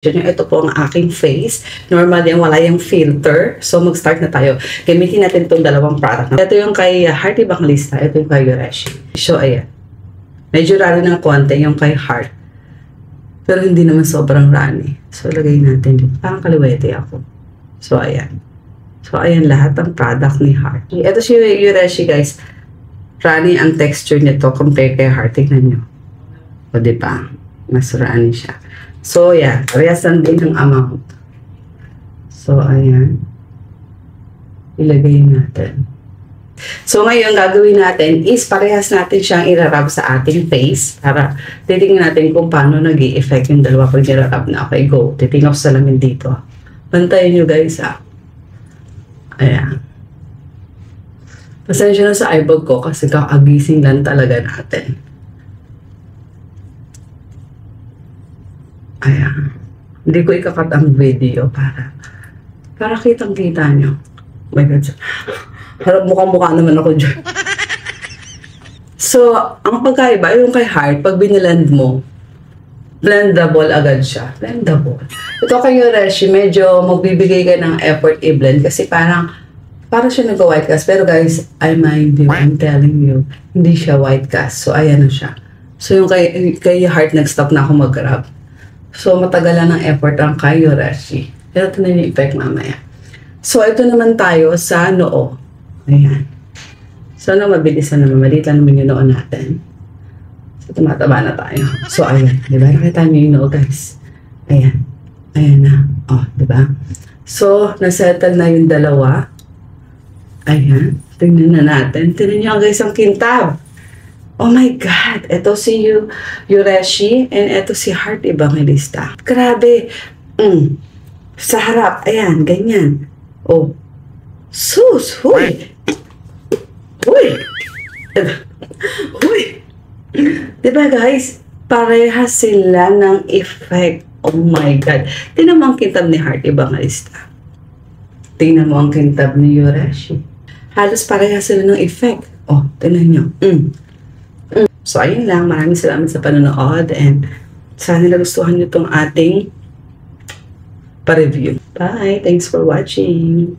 Ito po ang aking face. Normal yan, wala yung filter. So, mag-start na tayo. Gamitin natin itong dalawang product. Ito yung kay Heart Evangelista. Ito yung kay Yureshi. So, ayan. Medyo rally ng konti yung kay Heart. Pero hindi naman sobrang rally. So, lagay natin dito. Parang kaliwete ako. So, ayan. So, ayan lahat ng product ni Heart. Ito si Yureshi, guys. Rally ang texture nito compare kay Heart. Tignan nyo. O, diba? Mas rally siya. So, yeah. Parehas lang din ng amount. So, ayan. Ilagay natin. So, ngayon, gagawin natin is parehas natin siyang irarab sa ating face para titingnan natin kung paano nag-i-effect yung dalawa pag nirarab na. Okay, go. Titingnan ko sa lamin dito. Bantayan nyo, guys, ha. Ayan. Pasensya na sa eyeball ko kasi kakagising lang talaga natin. Ayan. Hindi ko ikakat ang video para kitang-kita nyo. Oh my God. Harap mukhang-mukha naman ako dyan. So, ang pagkaiba, yung kay Heart, pag binilend mo, blendable agad siya. Blendable. Ito kay Yureshi, medyo magbibigay ka ng effort i-blend kasi parang siya nag-white cast. Pero guys, I mind you, I'm telling you, hindi siya white cast. So, ayan na siya. So, yung kay Heart, nag-stop na ako mag-grab. So, matagalan ng effort ang kay Yureshi. Pero ito na yung effect mamaya. So, ito naman tayo sa noo. Ayan. So, mabilis na naman. Maliit lang naman yung noo natin. So, tumataba na tayo. So, ayan. Diba? Nakita niyo yung noo, guys. Ayan. Ayan na. Oh, diba? So, nasettle na yung dalawa. Ayan. Tingnan na natin. Tingnan niyo, guys, ang kintab. Oh my God! Ito si Yureshi and ito si Heart Evangelista. Grabe! Sa harap. Ayan, ganyan. Oh. Sus! Huy! Huy! Huy! Diba guys? Parehas sila ng effect. Oh my God! Tingnan mo ang kintab ni Heart Evangelista. Tingnan mo ang kintab ni Yureshi. Halos parehas sila ng effect. Oh, tingnan nyo. So, ayun lang. Maraming salamat sa panonood and sana nagustuhan nyo itong ating pa-review. Bye! Thanks for watching!